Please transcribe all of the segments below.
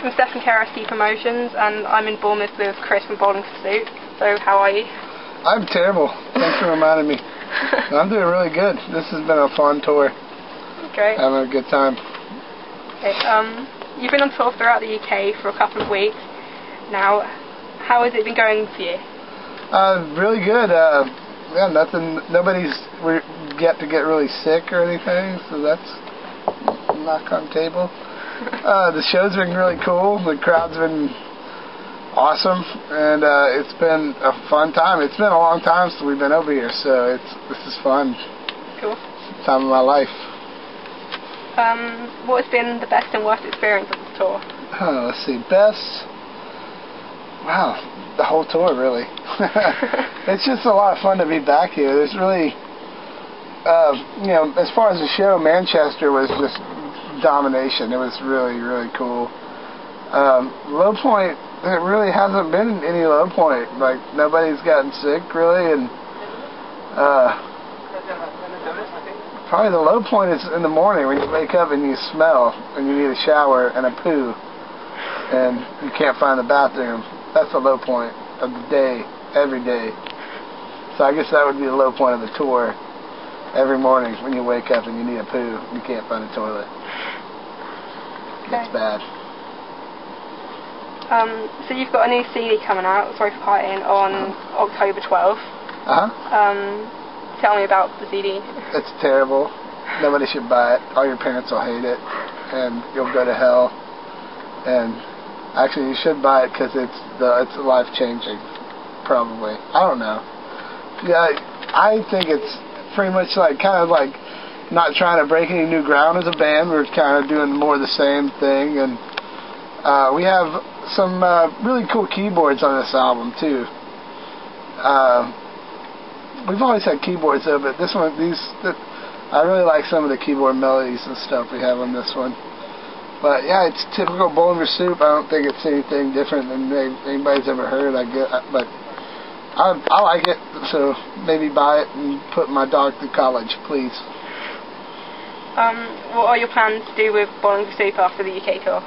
I'm Steph from KRST Promotions, and I'm in Bournemouth with Chris from Bowling for Soup. So, how are you? I'm terrible. Thanks for reminding me. I'm doing really good. This has been a fun tour. Great. Having a good time. Okay, you've been on tour throughout the UK for a couple of weeks now. How has it been going for you? Really good. Yeah, nobody's yet to get really sick or anything, so that's knock on table. The show's been really cool. The crowd's been awesome, and it's been a fun time. It's been a long time since we've been over here, so this is fun. Cool. Time of my life. What has been the best and worst experience of this tour? Let's see. Best. Wow, the whole tour, really. It's just a lot of fun to be back here. There's really, as far as the show, Manchester was just domination. It was really, really cool. Low point, there really hasn't been any low point. Like, nobody's gotten sick, really, and probably the low point is in the morning when you wake up and you smell and you need a shower and a poo and you can't find the bathroom. That's the low point of the day, every day. So I guess that would be the low point of the tour. Every morning when you wake up and you need a poo, you can't find a toilet. Okay. That's bad. So you've got a new CD coming out, Sorry for Partying, on October 12th. Tell me about the CD. It's terrible. Nobody should buy it. All your parents will hate it, and you'll go to hell. And actually, you should buy it because it's life-changing. Probably. I don't know. Yeah, I think it's pretty much kind of like not trying to break any new ground as a band. We're kind of doing more the same thing, and we have some really cool keyboards on this album too. We've always had keyboards though, but this one, I really like some of the keyboard melodies and stuff we have on this one. But yeah, it's typical Bowling for Soup. I don't think it's anything different than anybody's ever heard. But I like it, so maybe buy it and put my dog through college, please. What are your plans to do with Bowling for Soup after the UK tour?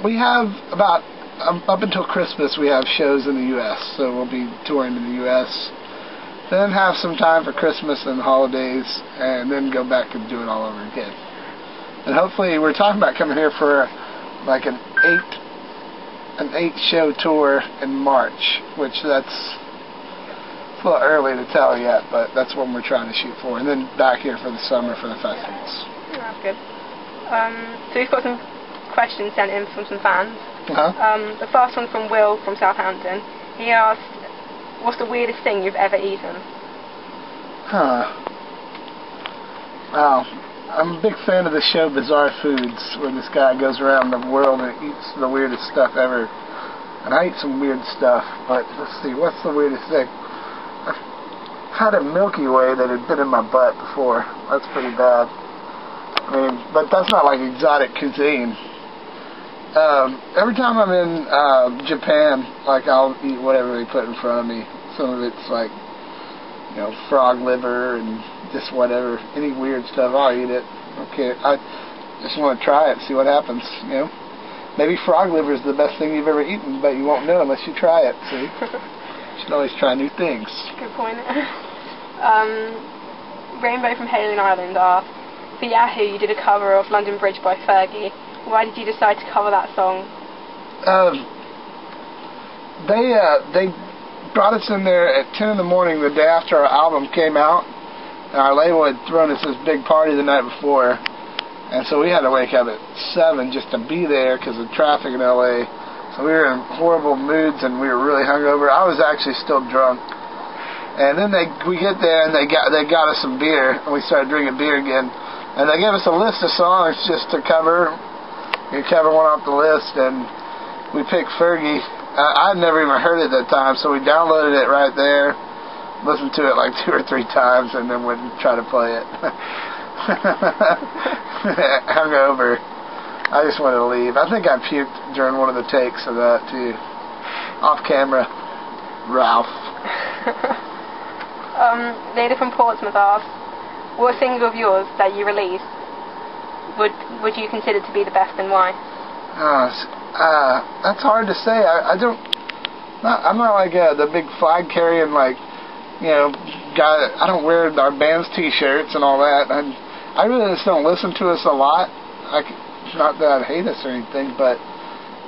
We have about up until Christmas we have shows in the US, so we'll be touring in the US. Then have some time for Christmas and holidays, and then go back and do it all over again. And hopefully, we're talking about coming here for like an 8-show tour in March, which it's a little early to tell yet, but that's what we're trying to shoot for. And then back here for the summer for the festivals. Yeah, that's good. So we've got some questions sent in from some fans. The first one from Will from Southampton. He asked, "What's the weirdest thing you've ever eaten?" Wow. I'm a big fan of the show Bizarre Foods, where this guy goes around the world and eats the weirdest stuff ever. And I eat some weird stuff, but let's see, what's the weirdest thing? I've had a Milky Way that had been in my butt before. That's pretty bad. I mean, but that's not like exotic cuisine. Every time I'm in Japan, I'll eat whatever they put in front of me. Some of it's frog liver and just whatever, any weird stuff, I'll eat it. Okay, I just want to try it, see what happens, Maybe frog liver is the best thing you've ever eaten, but you won't know unless you try it, see? You should always try new things. Good point. Rainbow from Halen Island asked, for Yahoo you did a cover of London Bridge by Fergie. Why did you decide to cover that song? They brought us in there at 10 in the morning the day after our album came out. And our label had thrown us this big party the night before, and so we had to wake up at 7 just to be there because of traffic in LA. So we were in horrible moods and we were really hungover. I was actually still drunk. And then we get there and they got us some beer, and we started drinking beer again. And they gave us a list of songs just to cover. We cover one off the list, and we picked Fergie. I'd never even heard it at that time, so we downloaded it right there. Listened to it like 2 or 3 times and then went and tried to play it. Hungover. I just wanted to leave. I think I puked during one of the takes of that too. Off camera. Ralph. Lady from Portsmouth asked, what single of yours that you released would you consider to be the best and why? That's hard to say. I'm not like the big flag carrying, like, you know, guy. I don't wear our band's T-shirts and all that. I really just don't listen to us a lot. Not that I hate us or anything, but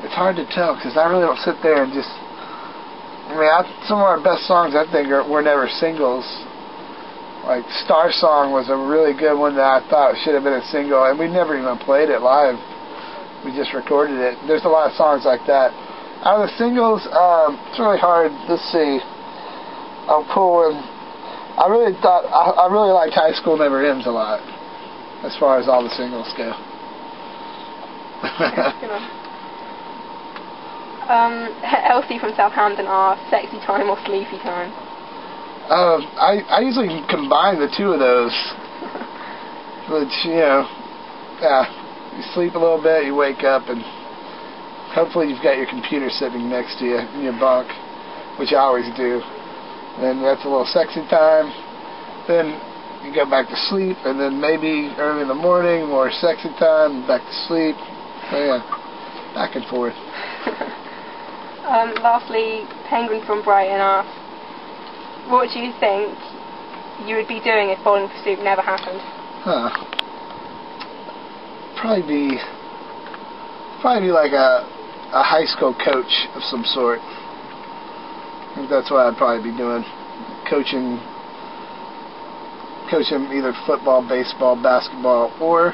it's hard to tell because I really don't sit there and just. I mean, some of our best songs I think were never singles. Like Star Song was a really good one that I thought should have been a single, and we never even played it live. We just recorded it. There's a lot of songs like that. Out of the singles, it's really hard. Let's see. I'll pull in. I really liked High School Never Ends a lot, as far as all the singles go. Elsie from Southampton asked, sexy time or sleepy time? I usually combine the two of those. Which, you know, yeah, you sleep a little bit, you wake up, and hopefully you've got your computer sitting next to you in your bunk, which I always do. Then that's a little sexy time. Then you go back to sleep, and then maybe early in the morning, more sexy time, back to sleep. So yeah, back and forth. Lastly, Penguin from Brighton asked, what do you think you would be doing if Bowling for Soup never happened? Probably be like a high school coach of some sort. I think that's what I'd probably be doing. Coaching either football, baseball, basketball, or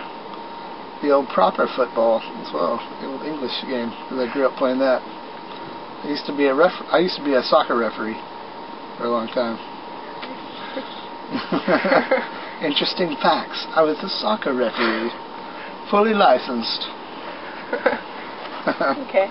the old proper football as well, the old English game, because I grew up playing that. I used to be a soccer referee for a long time. Interesting facts. I was a soccer referee, fully licensed. Okay.